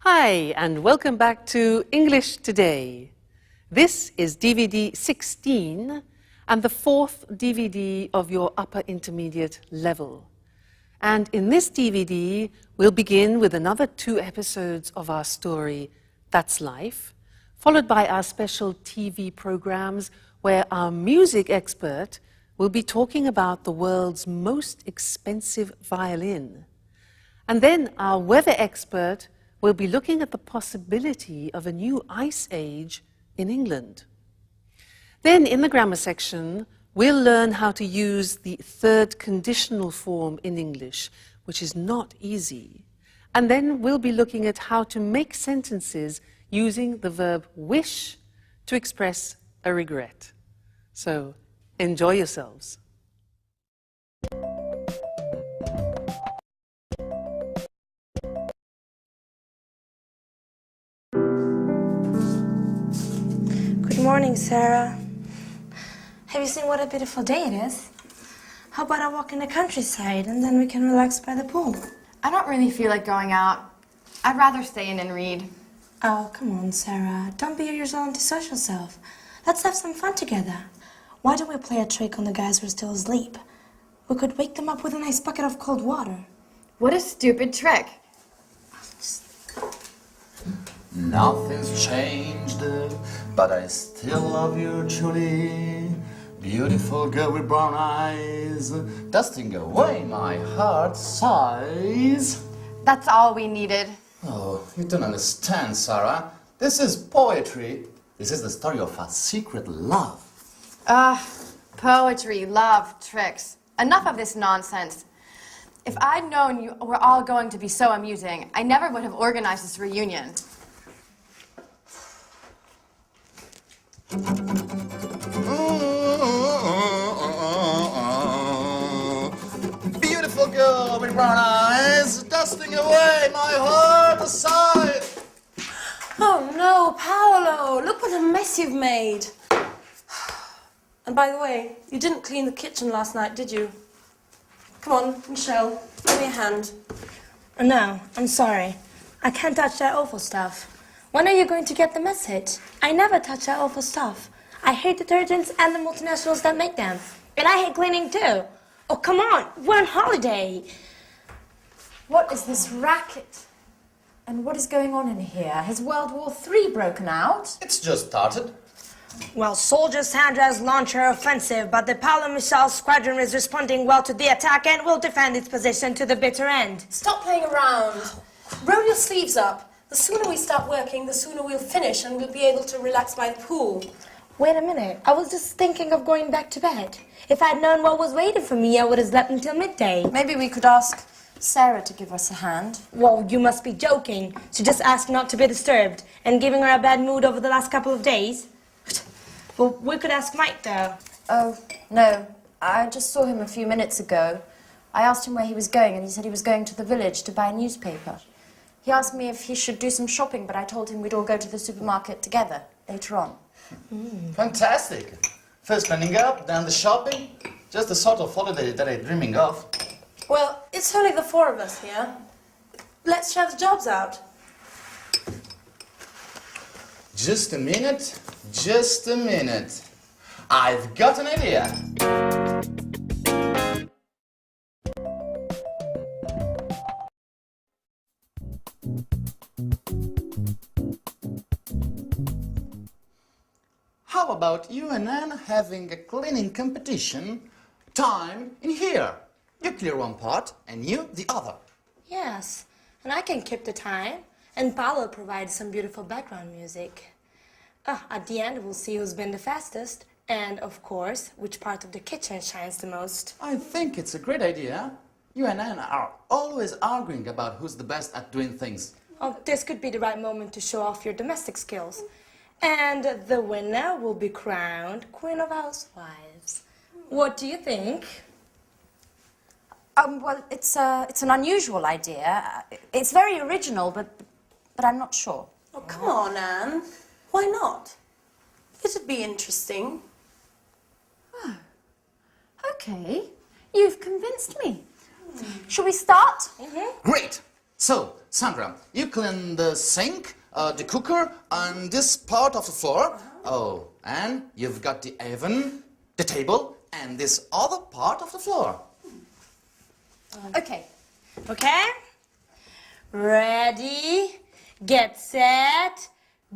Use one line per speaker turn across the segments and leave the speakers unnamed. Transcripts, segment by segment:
Hi, and welcome back to English Today. This is DVD 16 and the fourth DVD of your upper intermediate level. And in this DVD, we'll begin with another 2 episodes of our story, That's Life, followed by our special TV programs where our music expert will be talking about the world's most expensive violin. And then our weather expert will be looking at the possibility of a new ice age in England. Then in the grammar section, we'll learn how to use the third conditional form in English, which is not easy. And then we'll be looking at how to make sentences using the verb wish to express a regret. So enjoy yourselves.
Good morning, Sarah. Have you seen what a beautiful day it is? How about a walk in the countryside and then we can relax by the pool?
I don't really feel like going out. I'd rather stay in and read.
Oh, come on, Sarah. Don't be your usual antisocial self. Let's have some fun together. Why don't we play a trick on the guys who are still asleep? We could wake them up with a nice bucket of cold water.
What a stupid trick.
Nothing's changed, but I still love you, Julie. Beautiful girl with brown eyes, dusting away my heart's sighs.
That's all we needed.
Oh, you don't understand, Sarah. This is poetry. This is the story of a secret love.
Poetry, love, tricks. Enough of this nonsense. If I'd known you were all going to be so amusing, I never would have organized this reunion.
Beautiful girl with brown eyes, dusting away my heart aside.
Oh no, Paolo! Look what a mess you've made. And by the way, you didn't clean the kitchen last night, did you? Come on, Michelle, give me a hand. No, I'm sorry. I can't touch that awful stuff. When are you going to get the message? I never touch that awful stuff. I hate detergents and the multinationals that make them. And I hate cleaning too. Oh, come on, we're on holiday.
What is this racket? And what is going on in here? Has World War III broken out?
It's just started.
Well, soldiers Sandra's launch her offensive, but the Paolo Michel squadron is responding well to the attack and will defend its position to the bitter end.
Stop playing around. Roll your sleeves up. The sooner we start working, the sooner we'll finish and we'll be able to relax by the pool.
Wait a minute, I was just thinking of going back to bed. If I'd known what was waiting for me, I would have slept until midday.
Maybe we could ask Sarah to give us a hand.
Well, you must be joking. She just asked not to be disturbed and giving her a bad mood over the last couple of days. Well, we could ask Mike, though.
Oh, no. I just saw him a few minutes ago. I asked him where he was going and he said he was going to the village to buy a newspaper. He asked me if he should do some shopping, but I told him we'd all go to the supermarket together later on.
Fantastic. First cleaning up, then the shopping. Just the sort of holiday that I'm dreaming of.
Well, it's only the 4 of us here. Let's share the jobs out.
Just a minute, just a minute. I've got an idea. How about you and Anne having a cleaning competition? Time in here. You clear one part and you the other.
Yes, and I can keep the time. And Paolo provides some beautiful background music. At the end, we'll see who's been the fastest. And, of course, which part of the kitchen shines the most.
I think it's a great idea. You and Anne are always arguing about who's the best at doing things.
Oh, this could be the right moment to show off your domestic skills. And the winner will be crowned Queen of Housewives. What do you think?
Well, it's an unusual idea. It's very original, but I'm not sure.
Oh, come on, Anne. Why not? It'd be interesting.
Okay, you've convinced me. Shall we start?
Great! So, Sandra, you clean the sink, the cooker, and this part of the floor. Oh, and you've got the oven, the table, and this other part of the floor.
Okay.
Okay? Ready, get set,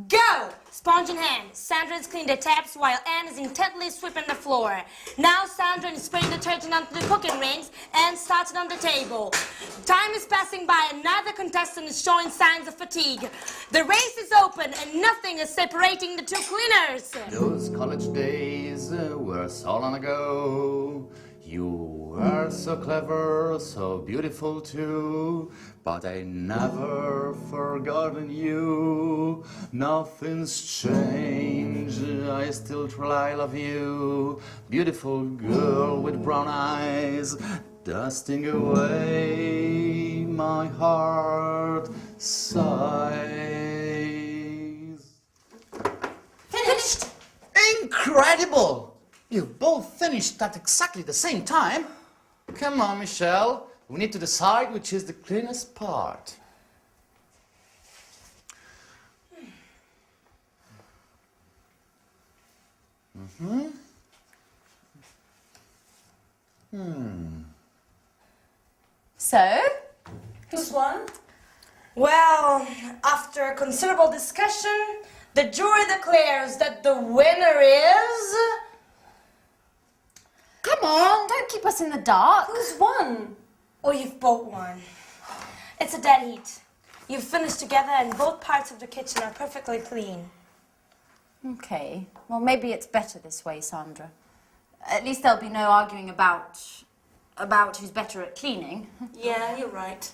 go! Sponge in hand. Sandra has cleaned the taps while Anne is intently sweeping the floor. Now Sandra is spraying detergent onto the cooking rings and starts it on the table. Time is passing by and neither contestant is showing signs of fatigue. The race is open and nothing is separating the two cleaners.
Those college days were so long ago. You were so clever, so beautiful too. But I never forgotten you. Nothing's changed, I still try love you. Beautiful girl with brown eyes, dusting away my heart sighs.
Finished!
Incredible! You both finished at exactly the same time. Come on, Michelle. We need to decide which is the cleanest part.
So,
Who's won? Well, after considerable discussion, the jury declares that the winner is...
come on, don't keep us in the dark.
Who's won? Oh, you've both won. It's a dead heat. You've finished together and both parts of the kitchen are perfectly clean.
Okay, well maybe it's better this way, Sandra. At least there'll be no arguing about who's better at cleaning.
Yeah, you're right.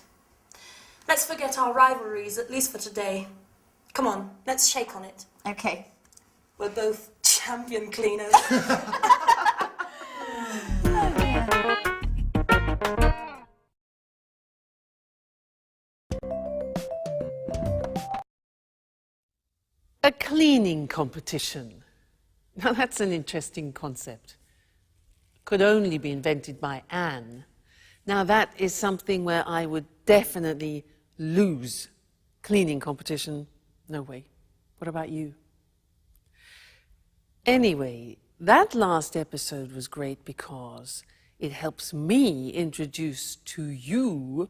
Let's forget our rivalries, at least for today. Come on, let's shake on it.
Okay.
We're both champion cleaners.
A cleaning competition. Now that's an interesting concept. Could only be invented by Anne. Now that is something where I would definitely lose. Cleaning competition, no way. What about you? Anyway, that last episode was great because it helps me introduce to you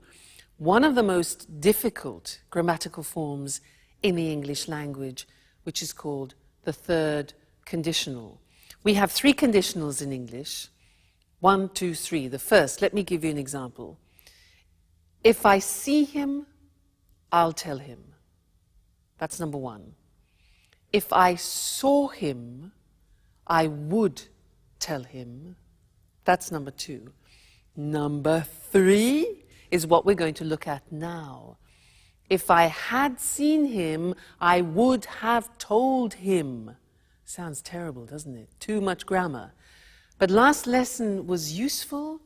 one of the most difficult grammatical forms in the English language, which is called the third conditional. We have three conditionals in English. 1, 2, 3. The first, let me give you an example. If I see him, I'll tell him. That's number 1. If I saw him, I would tell him. That's number 2. Number 3 is what we're going to look at now. If I had seen him, I would have told him. Sounds terrible, doesn't it? Too much grammar. But last lesson was useful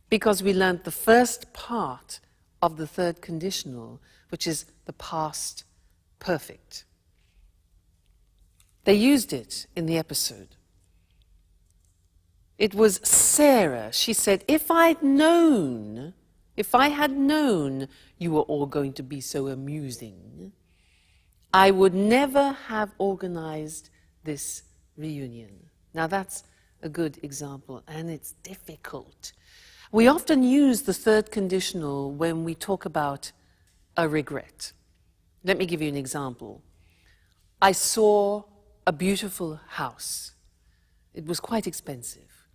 because we learned the first part of the third conditional, which is the past perfect. They used it in the episode. It was Sarah. She said, if I had known you were all going to be so amusing, I would never have organized this reunion. Now that's a good example, and it's difficult. We often use the third conditional when we talk about a regret. Let me give you an example. I saw a beautiful house. It was quite expensive,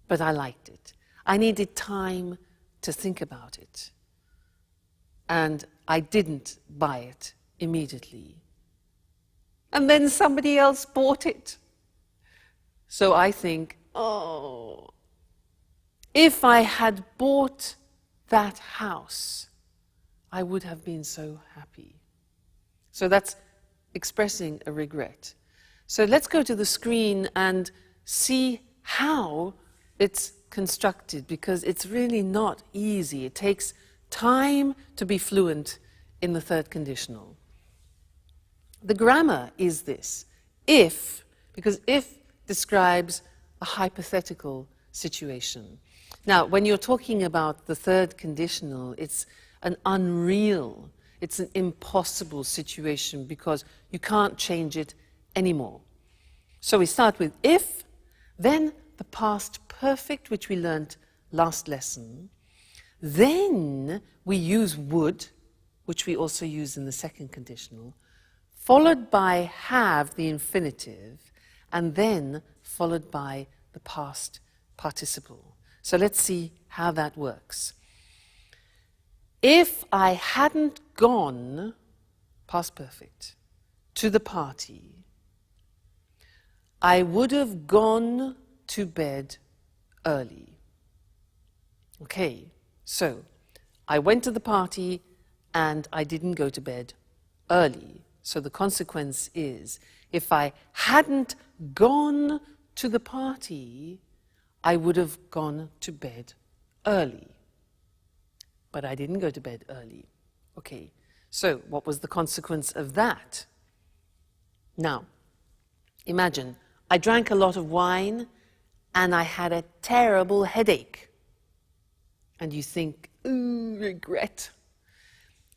but I liked it. I needed time to think about it, and I didn't buy it immediately. And then somebody else bought it. So I think, oh, if I had bought that house, I would have been so happy. So that's expressing a regret. So let's go to the screen and see how it's constructed, because it's really not easy. It takes time to be fluent in the third conditional. The grammar is this. If, because if describes a hypothetical situation. Now, when you're talking about the third conditional, it's an unreal, it's an impossible situation because you can't change it anymore. So we start with if, then the past perfect, which we learned last lesson. Then we use would, which we also use in the second conditional, followed by have, the infinitive, and then followed by the past participle. So let's see how that works. If I hadn't gone, past perfect, to the party, I would have gone to bed early. Okay, so I went to the party and I didn't go to bed early. So the consequence is, if I hadn't gone to the party, I would have gone to bed early. But I didn't go to bed early. Okay, so what was the consequence of that? Now, imagine I drank a lot of wine and I had a terrible headache. And you think, ooh, regret.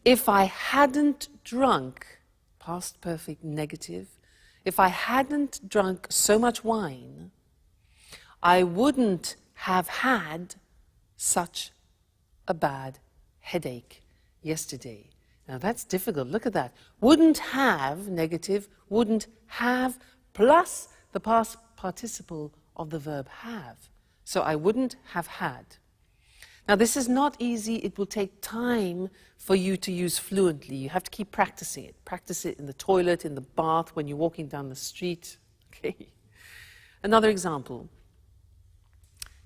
If I hadn't drunk, past perfect negative, if I hadn't drunk so much wine, I wouldn't have had such a bad headache yesterday. Now that's difficult, look at that. Wouldn't have, negative, wouldn't have, plus the past participle of the verb have. So I wouldn't have had. Now this is not easy, it will take time for you to use fluently. You have to keep practicing it. Practice it in the toilet, in the bath, when you're walking down the street. Okay. Another example.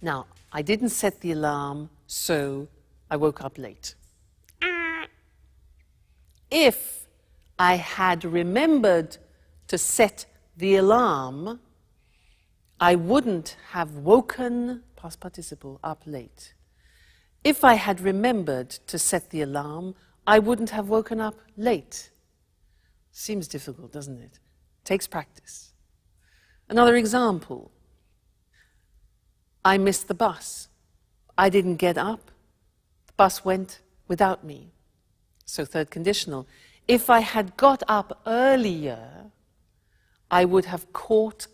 Now, I didn't set the alarm, so I woke up late. If I had remembered to set the alarm, I wouldn't have woken, past participle, up late. If I had remembered to set the alarm, I wouldn't have woken up late. Seems difficult, doesn't it? Takes practice. Another example. I missed the bus. I didn't get up. The bus went without me. So third conditional. If I had got up earlier, I would have caught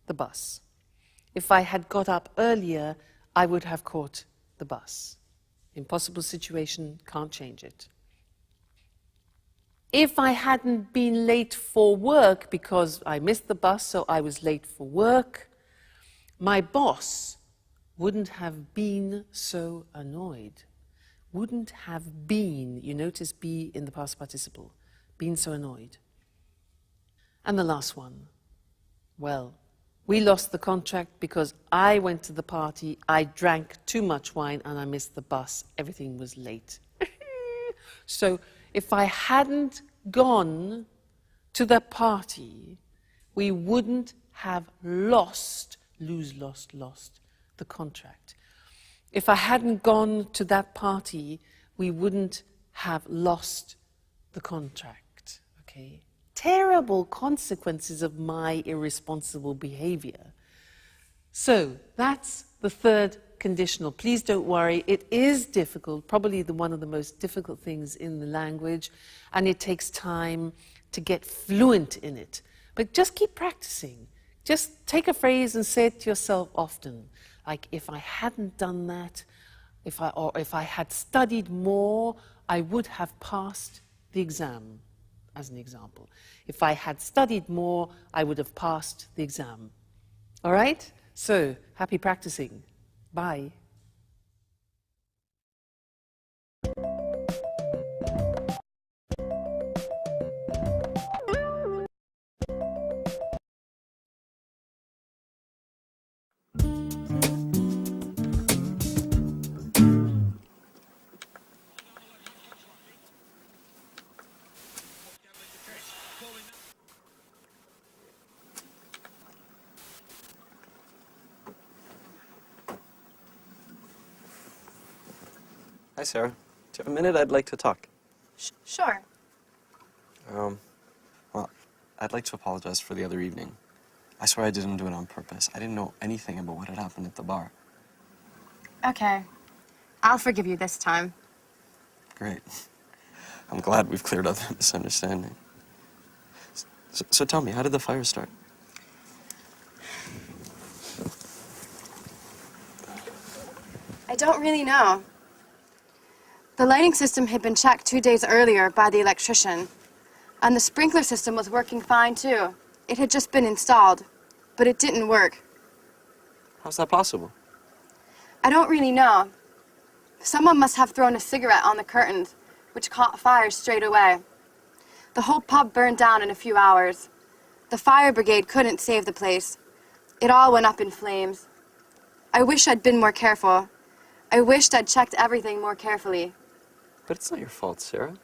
the bus. If I had got up earlier, I would have caught the bus. Impossible situation, can't change it. If I hadn't been late for work because I missed the bus, so I was late for work, my boss wouldn't have been so annoyed. Wouldn't have been, you notice be in the past participle, been so annoyed. And the last one, well, we lost the contract because I went to the party, I drank too much wine and I missed the bus. Everything was late. So if I hadn't gone to the party, we wouldn't have lost the contract. If I hadn't gone to that party, we wouldn't have lost the contract. Okay? Terrible consequences of my irresponsible behavior. So that's the third conditional. Please don't worry, it is difficult, probably one of the most difficult things in the language, and it takes time to get fluent in it. But just keep practicing. Just take a phrase and say it to yourself often. Like, if I hadn't done that, if I had studied more, I would have passed the exam, as an example. If I had studied more, I would have passed the exam. All right? So, happy practicing. Bye.
Hi, Sarah. Do you have a minute? I'd like to talk.
Sure.
Well, I'd like to apologize for the other evening. I swear I didn't do it on purpose. I didn't know anything about what had happened at the bar.
Okay. I'll forgive you this time.
great. I'm glad we've cleared up that misunderstanding. So tell me, how did the fire start?
I don't really know. The lighting system had been checked 2 days earlier by the electrician, and the sprinkler system was working fine too. It had just been installed, but it didn't work.
How's that possible?
I don't really know. Someone must have thrown a cigarette on the curtains, which caught fire straight away. The whole pub burned down in a few hours. The fire brigade couldn't save the place. It all went up in flames. I wish I'd been more careful. I wished I'd checked everything more carefully.
But it's not your fault, Sarah.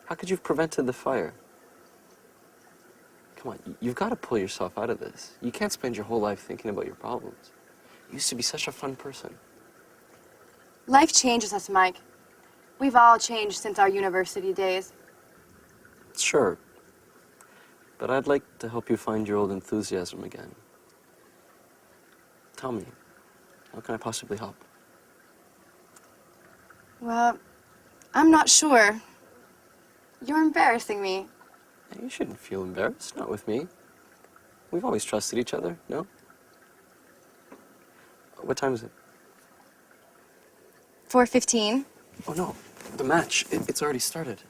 How could you have prevented the fire? Come on, you've got to pull yourself out of this. You can't spend your whole life thinking about your problems. You used to be such a fun person.
Life changes us, Mike. We've all changed since our university days.
Sure. But I'd like to help you find your old enthusiasm again. Tell me, how can I possibly help?
Well, I'm not sure. You're embarrassing me.
You shouldn't feel embarrassed, not with me. We've always trusted each other, no? What time is it?
4:15.
Oh, no, the match, it's already started.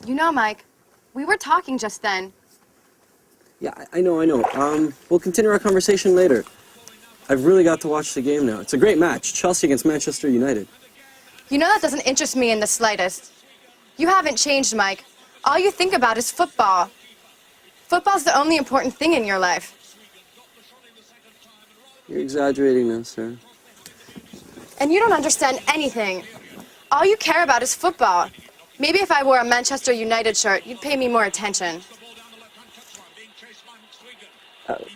You know, Mike, we were talking just then.
Yeah, I know. We'll continue our conversation later. I've really got to watch the game now. It's a great match, Chelsea against Manchester United.
You know that doesn't interest me in the slightest. You haven't changed, Mike. All you think about is football. Football's the only important thing in your life.
You're exaggerating now, Sarah.
And you don't understand anything. All you care about is football. Maybe if I wore a Manchester United shirt, you'd pay me more attention.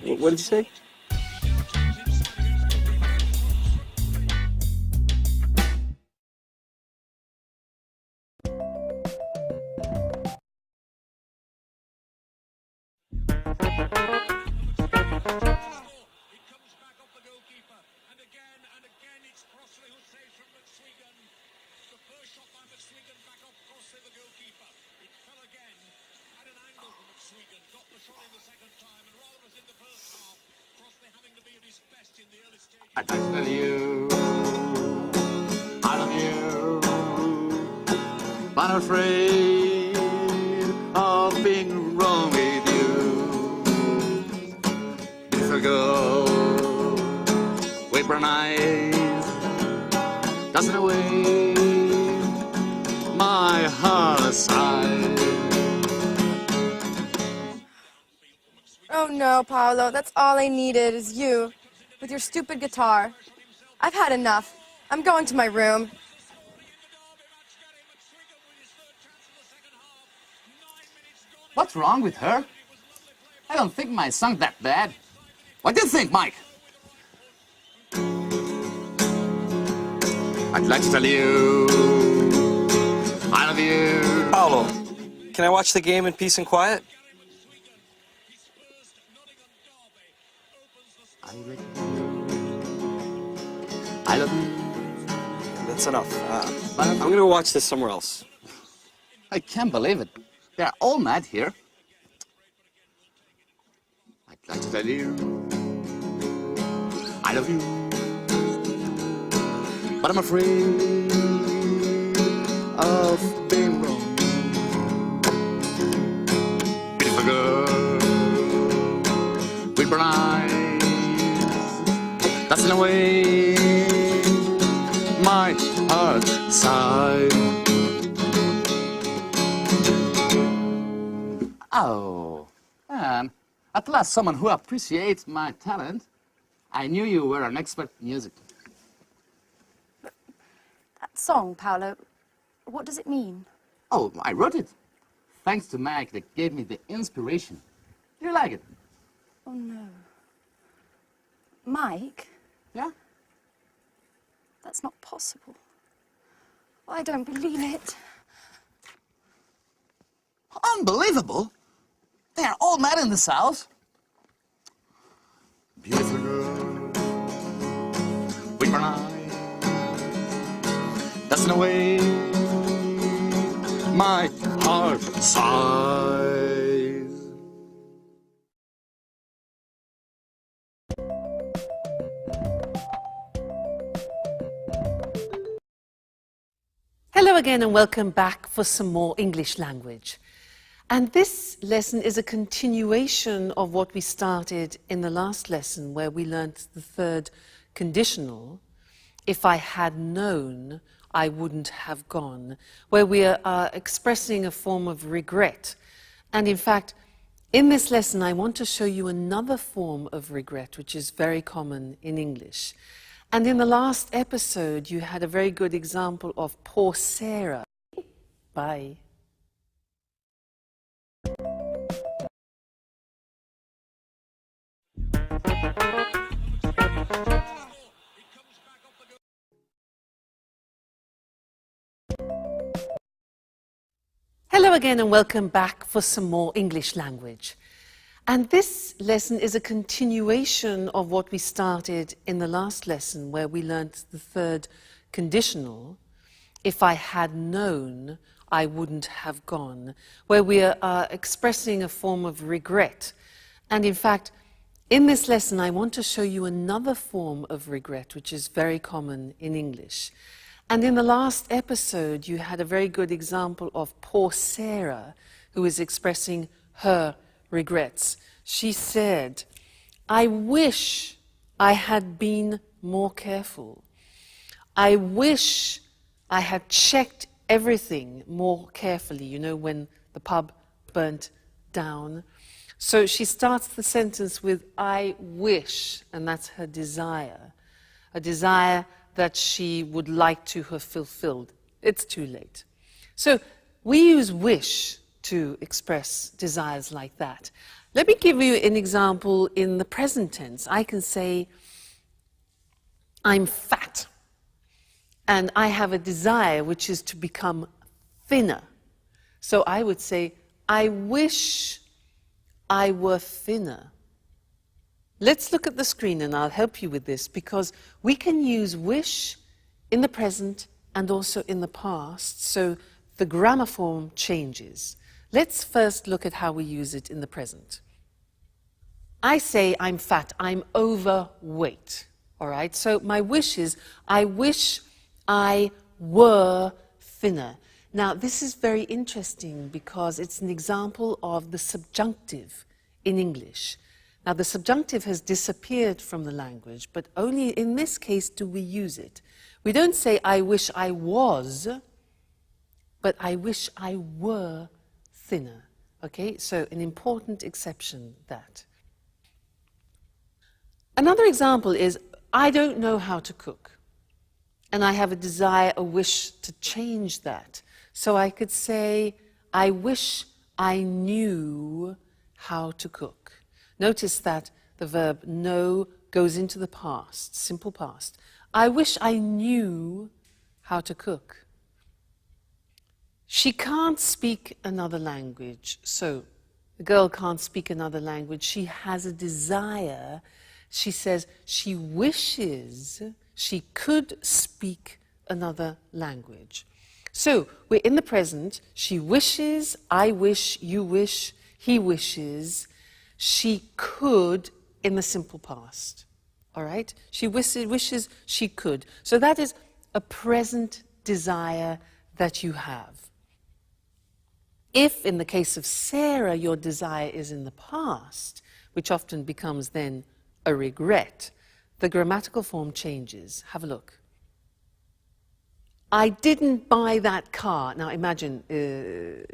What did you say?
I tell you, I love you, but I'm afraid of being wrong with you. Beautiful girl, with brown eyes, dancing away my heart aside.
Oh no, Paolo, that's all I needed is you, with your stupid guitar. I've had enough. I'm going to my room.
What's wrong with her? I don't think my song's that bad. What do you think, Mike? I'd like to tell you, I love you.
Paolo, can I watch the game in peace and quiet?
I love you.
That's enough. I'm gonna go watch this somewhere else.
I can't believe it. They're all mad here. I'd like to tell you, I love you, but I'm afraid of being wrong. Beautiful girl, with brown eyes, dancing away my heart side. Oh, man, at last someone who appreciates my talent. I knew you were an expert in music.
That song, Paolo, what does it mean?
Oh, I wrote it. Thanks to Mike that gave me the inspiration. Do you like it?
Oh, no. Mike?
Yeah?
That's not possible. I don't believe it.
Unbelievable. They are all mad in this house. Beautiful girl, with brown eyes, That's in a way my heart sighs.
Hello again and welcome back for some more English language. And this lesson is a continuation of what we started in the last lesson where we learnt the third conditional, if I had known, I wouldn't have gone, where we are expressing a form of regret. And in fact, in this lesson I want to show you another form of regret which is very common in English. And in the last episode, you had a very good example of poor Sarah. Bye. Hello again and welcome back for some more English language. And this lesson is a continuation of what we started in the last lesson where we learnt the third conditional, if I had known, I wouldn't have gone, where we are expressing a form of regret. And in fact, in this lesson I want to show you another form of regret which is very common in English. And in the last episode you had a very good example of poor Sarah who is expressing her regrets. She said, I wish I had been more careful. I wish I had checked everything more carefully, you know, when the pub burnt down. So she starts the sentence with, I wish, and that's her desire. A desire that she would like to have fulfilled. It's too late. So we use wish to express desires like that. Let me give you an example in the present tense. I can say, I'm fat, and I have a desire which is to become thinner. So I would say, I wish I were thinner. Let's look at the screen and I'll help you with this because we can use wish in the present and also in the past, so the grammar form changes. Let's first look at how we use it in the present. I say I'm fat, I'm overweight, all right? So my wish is, I wish I were thinner. Now, this is very interesting because it's an example of the subjunctive in English. Now, the subjunctive has disappeared from the language, but only in this case do we use it. We don't say, I wish I was, but I wish I were thinner. Okay, so an important exception that. Another example is, I don't know how to cook, and I have a desire, a wish to change that. So I could say, I wish I knew how to cook. Notice that the verb know goes into the past, simple past. I wish I knew how to cook. She can't speak another language, so the girl can't speak another language. She has a desire. She says she wishes she could speak another language. So we're in the present. She wishes, I wish, you wish, he wishes. She could in the simple past. All right? She wishes she could. So that is a present desire that you have. If, in the case of Sarah, your desire is in the past, which often becomes then a regret, the grammatical form changes. Have a look. I didn't buy that car. Now imagine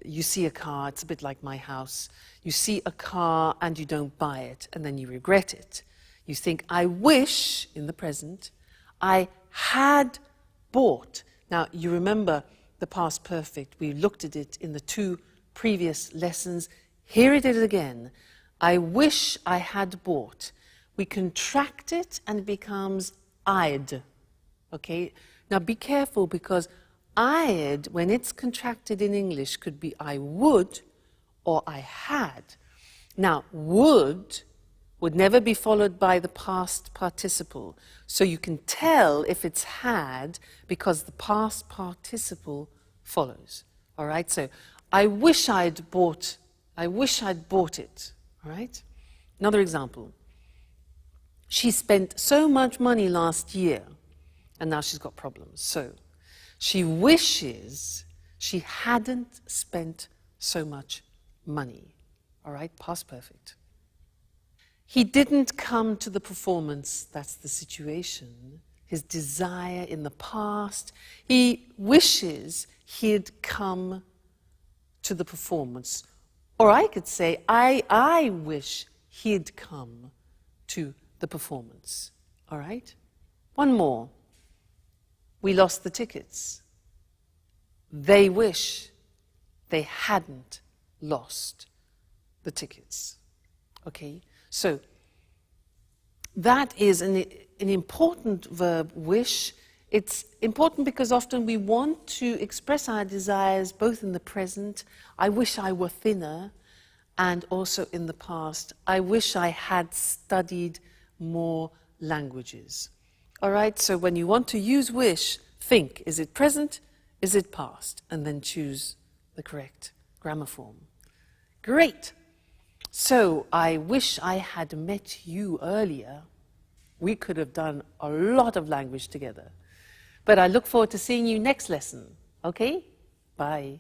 you see a car, it's a bit like my house. You see a car and you don't buy it, and then you regret it. You think, I wish, in the present, I had bought. Now you remember the past perfect. We looked at it in the two previous lessons. Here it is again. I wish I had bought. We contract it and it becomes I'd. Okay? Now be careful because I'd, when it's contracted in English, could be I would or I had. Now would would never be followed by the past participle. So you can tell if it's had because the past participle follows. All right? So I wish I'd bought it. All right? Another example. She spent so much money last year and now she's got problems. So she wishes she hadn't spent so much money. All right? Past perfect. He didn't come to the performance, that's the situation. His desire in the past. He wishes he'd come to the performance. Or I could say, I wish he'd come to the performance. All right? One more. We lost the tickets. They wish they hadn't lost the tickets. Okay? So, that is an important verb, wish. It's important because often we want to express our desires both in the present, I wish I were thinner, and also in the past, I wish I had studied more languages. All right, so when you want to use wish, think, is it present, is it past? And then choose the correct grammar form. Great. So, I wish I had met you earlier. We could have done a lot of language together. But I look forward to seeing you next lesson. Okay? Bye.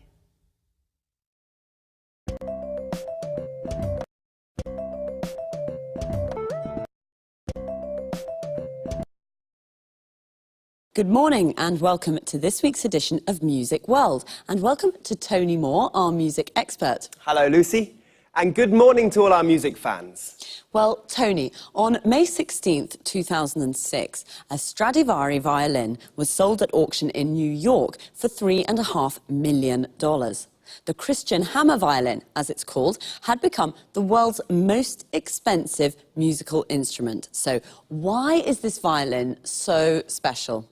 Good morning and welcome to this week's edition of Music World. And welcome to Tony Moore, our music expert.
Hello, Lucy. And good morning to all our music fans.
Well, Tony, on May 16th, 2006, a Stradivari violin was sold at auction in New York for $3.5 million. The Christian hammer violin, as it's called, had become the world's most expensive musical instrument. So why is this violin so special?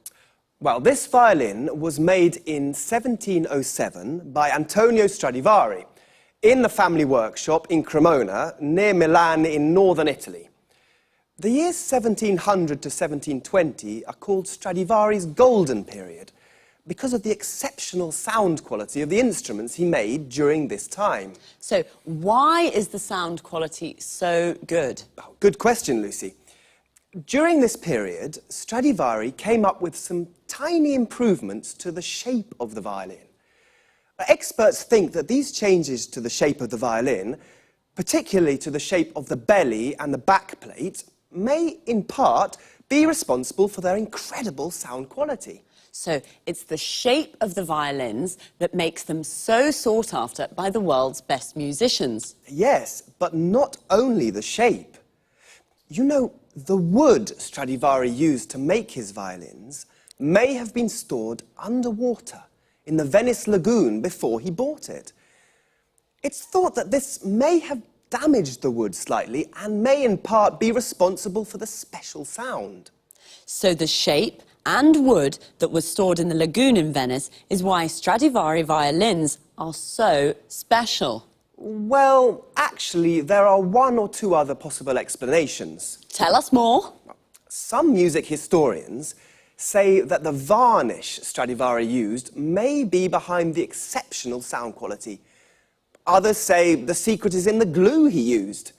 Well, this violin was made in 1707 by Antonio Stradivari in the family workshop in Cremona, near Milan in northern Italy. The years 1700 to 1720 are called Stradivari's golden period because of the exceptional sound quality of the instruments he made during this time.
So why is the sound quality so good?
Oh, good question, Lucy. During this period, Stradivari came up with some tiny improvements to the shape of the violin. Experts think that these changes to the shape of the violin, particularly to the shape of the belly and the back plate, may, in part, be responsible for their incredible sound quality.
So it's the shape of the violins that makes them so sought after by the world's best musicians.
Yes, but not only the shape. You know, the wood Stradivari used to make his violins may have been stored underwater in the Venice lagoon before he bought it. It's thought that this may have damaged the wood slightly and may in part be responsible for the special sound.
So the shape and wood that was stored in the lagoon in Venice is why Stradivari violins are so special.
Well, actually, there are one or two other possible explanations.
Tell us more.
Some music historians say that the varnish Stradivari used may be behind the exceptional sound quality. Others say the secret is in the glue he used.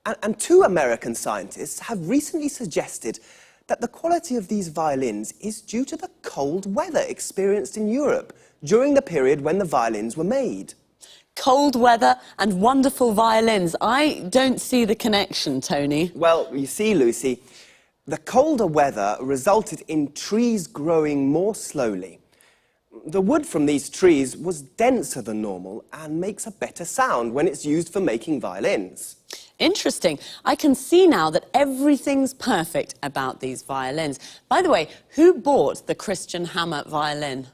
And two American scientists have recently suggested that the quality of these violins is due to the cold weather experienced in Europe during the period when the violins were made.
Cold weather and wonderful violins. I don't see the connection, Tony.
Well, you see, Lucy, the colder weather resulted in trees growing more slowly. The wood from these trees was denser than normal and makes a better sound when it's used for making violins.
Interesting. I can see now that everything's perfect about these violins. By the way, who bought the Christian hammer violin?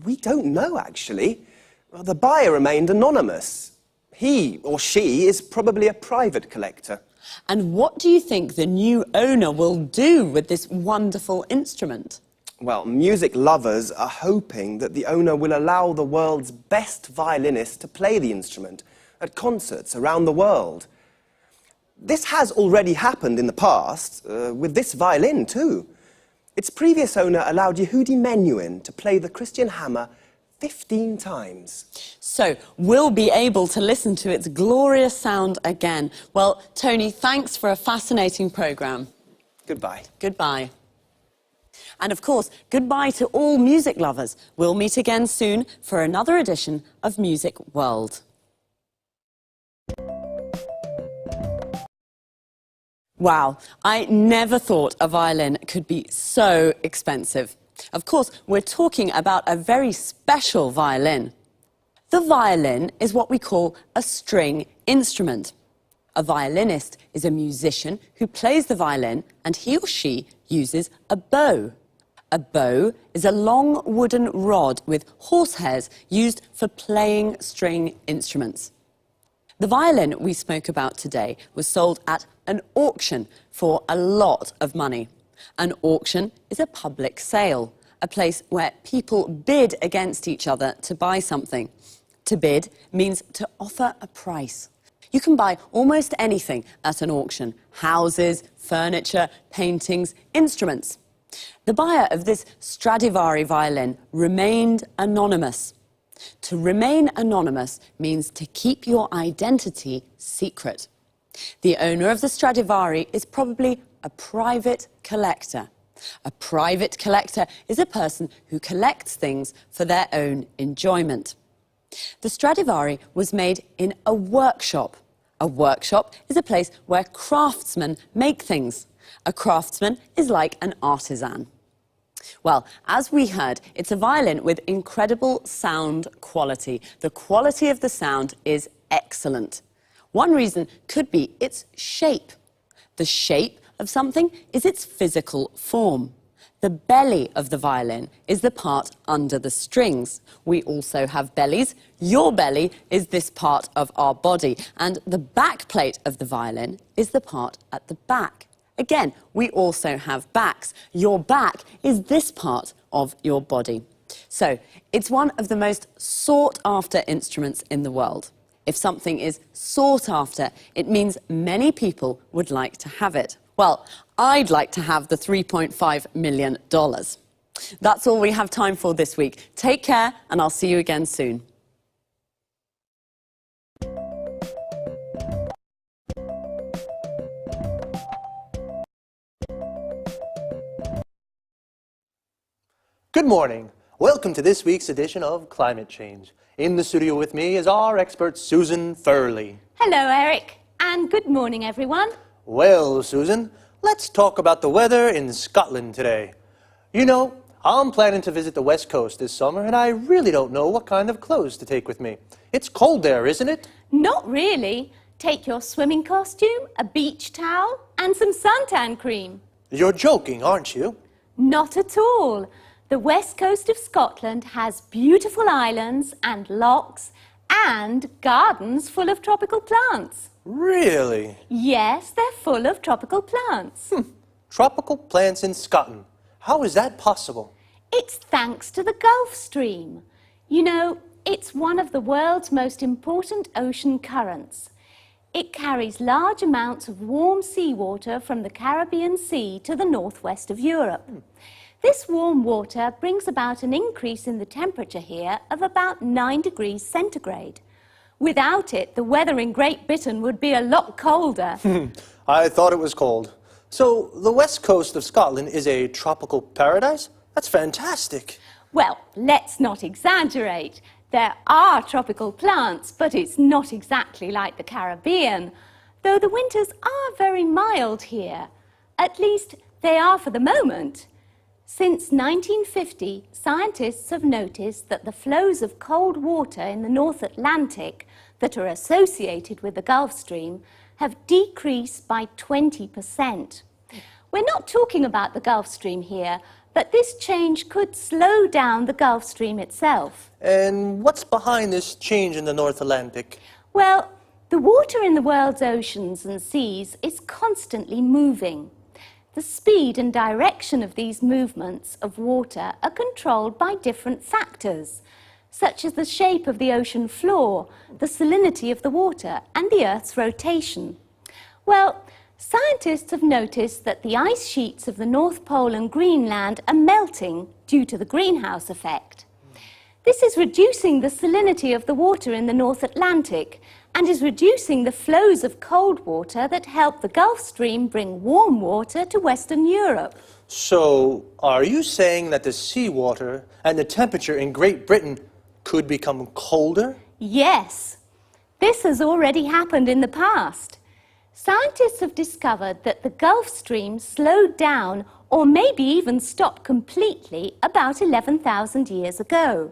We don't know, actually. Well, the buyer remained anonymous. He or she is probably a private collector.
And what do you think the new owner will do with this wonderful instrument?
Well, music lovers are hoping that the owner will allow the world's best violinists to play the instrument at concerts around the world. this has already happened in the past, with this violin too. Its previous owner allowed Yehudi Menuhin to play the Christian hammer 15 times.
So we'll be able to listen to its glorious sound again. Well, Tony, thanks for a fascinating programme.
Goodbye.
Goodbye. And of course, goodbye to all music lovers. We'll meet again soon for another edition of Music World. Wow, I never thought a violin could be so expensive. Of course, we're talking about a very special violin. The violin is what we call a string instrument. A violinist is a musician who plays the violin, and he or she uses a bow. A bow is a long wooden rod with horsehairs used for playing string instruments. The violin we spoke about today was sold at an auction for a lot of money. An auction is a public sale, a place where people bid against each other to buy something. To bid means to offer a price. You can buy almost anything at an auction: houses, furniture, paintings, instruments. The buyer of this Stradivari violin remained anonymous. To remain anonymous means to keep your identity secret. The owner of the Stradivari is probably a private collector. A private collector is a person who collects things for their own enjoyment. The Stradivari was made in a workshop. A workshop is a place where craftsmen make things. A craftsman is like an artisan. Well, as we heard, it's a violin with incredible sound quality. The quality of the sound is excellent. One reason could be its shape. The shape of something is its physical form. The belly of the violin is the part under the strings. We also have bellies. Your belly is this part of our body, and the back plate of the violin is the part at the back. Again, we also have backs. Your back is this part of your body. So, it's one of the most sought-after instruments in the world. If something is sought after, it means many people would like to have it. Well, I'd like to have the $3.5 million. That's all we have time for this week. Take care, and I'll see you again soon.
Good morning. Welcome to this week's edition of Climate Change. In the studio with me is our expert, Susan Furley.
Hello, Eric, and good morning, everyone.
Well, Susan, let's talk about the weather in Scotland today. You know, I'm planning to visit the West Coast this summer, and I really don't know what kind of clothes to take with me. It's cold there, isn't it?
Not really. Take your swimming costume, a beach towel, and some suntan cream.
You're joking, aren't you?
Not at all. The west coast of Scotland has beautiful islands and lochs and gardens full of tropical plants.
Really?
Yes, they're full of tropical plants.
Tropical plants in Scotland. How is that possible?
It's thanks to the Gulf Stream. You know, it's one of the world's most important ocean currents. It carries large amounts of warm seawater from the Caribbean Sea to the northwest of Europe. This warm water brings about an increase in the temperature here of about 9 degrees centigrade. Without it, the weather in Great Britain would be a lot colder.
I thought it was cold. So, the west coast of Scotland is a tropical paradise? That's fantastic.
Well, let's not exaggerate. There are tropical plants, but it's not exactly like the Caribbean, though the winters are very mild here. At least, they are for the moment. Since 1950, scientists have noticed that the flows of cold water in the North Atlantic that are associated with the Gulf Stream have decreased by 20%. We're not talking about the Gulf Stream here, but this change could slow down the Gulf Stream itself.
And what's behind this change in the North Atlantic?
Well, the water in the world's oceans and seas is constantly moving. The speed and direction of these movements of water are controlled by different factors, such as the shape of the ocean floor, the salinity of the water, and the Earth's rotation. Well, scientists have noticed that the ice sheets of the North Pole and Greenland are melting due to the greenhouse effect. This is reducing the salinity of the water in the North Atlantic and is reducing the flows of cold water that help the Gulf Stream bring warm water to Western Europe.
So, are you saying that the seawater and the temperature in Great Britain could become colder?
Yes, this has already happened in the past. Scientists have discovered that the Gulf Stream slowed down or maybe even stopped completely about 11,000 years ago.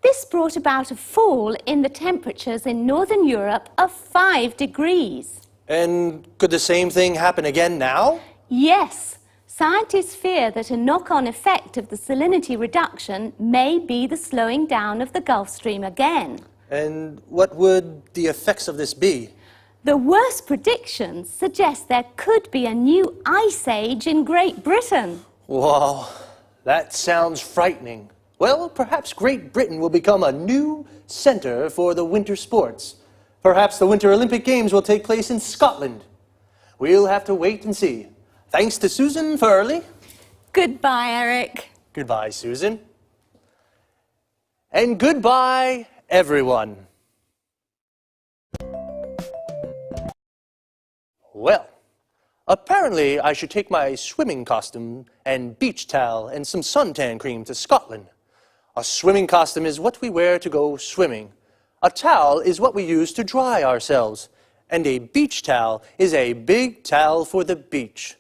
This brought about a fall in the temperatures in Northern Europe of 5 degrees.
And could the same thing happen again now?
Yes, scientists fear that a knock-on effect of the salinity reduction may be the slowing down of the Gulf Stream again.
And what would the effects of this be?
The worst predictions suggest there could be a new ice age in Great Britain.
Wow, that sounds frightening. Well, perhaps Great Britain will become a new center for the winter sports. Perhaps the Winter Olympic Games will take place in Scotland. We'll have to wait and see. Thanks to Susan Furley.
Goodbye, Eric.
Goodbye, Susan. And goodbye, everyone. Well, apparently I should take my swimming costume and beach towel and some suntan cream to Scotland. A swimming costume is what we wear to go swimming. A towel is what we use to dry ourselves. And a beach towel is a big towel for the beach.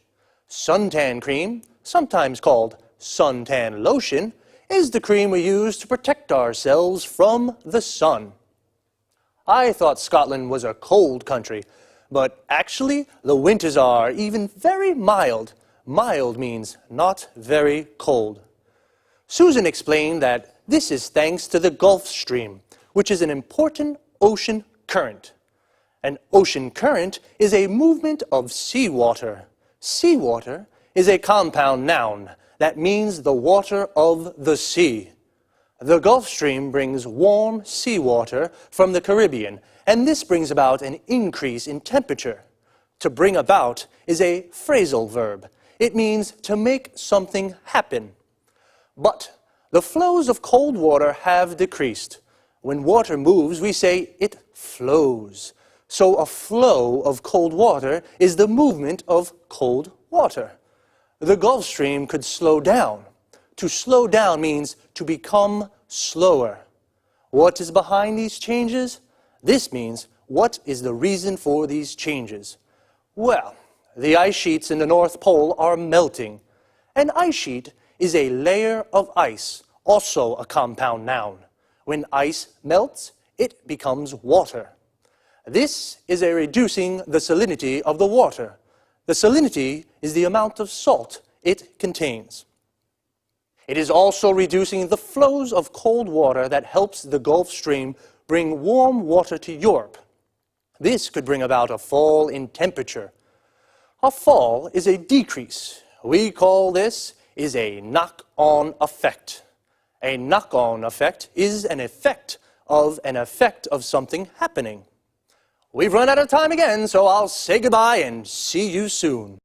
Suntan cream, sometimes called suntan lotion, is the cream we use to protect ourselves from the sun. I thought Scotland was a cold country, but actually the winters are even very mild. Mild means not very cold. Susan explained that this is thanks to the Gulf Stream, which is an important ocean current. An ocean current is a movement of seawater. Seawater is a compound noun that means the water of the sea. The Gulf Stream brings warm seawater from the Caribbean, and this brings about an increase in temperature. To bring about is a phrasal verb. It means to make something happen. But the flows of cold water have decreased. When water moves, we say it flows. So a flow of cold water is the movement of cold water. The Gulf Stream could slow down. To slow down means to become slower. What is behind these changes? This means, what is the reason for these changes? Well, the ice sheets in the North Pole are melting. An ice sheet is a layer of ice, also a compound noun. When ice melts, it becomes water. This is a reducing the salinity of the water. The salinity is the amount of salt it contains. It is also reducing the flows of cold water that helps the Gulf Stream bring warm water to Europe. This could bring about a fall in temperature. A fall is a decrease. We call this is a knock-on effect. A knock-on effect is an effect of something happening. We've run out of time again, so I'll say goodbye and see you soon.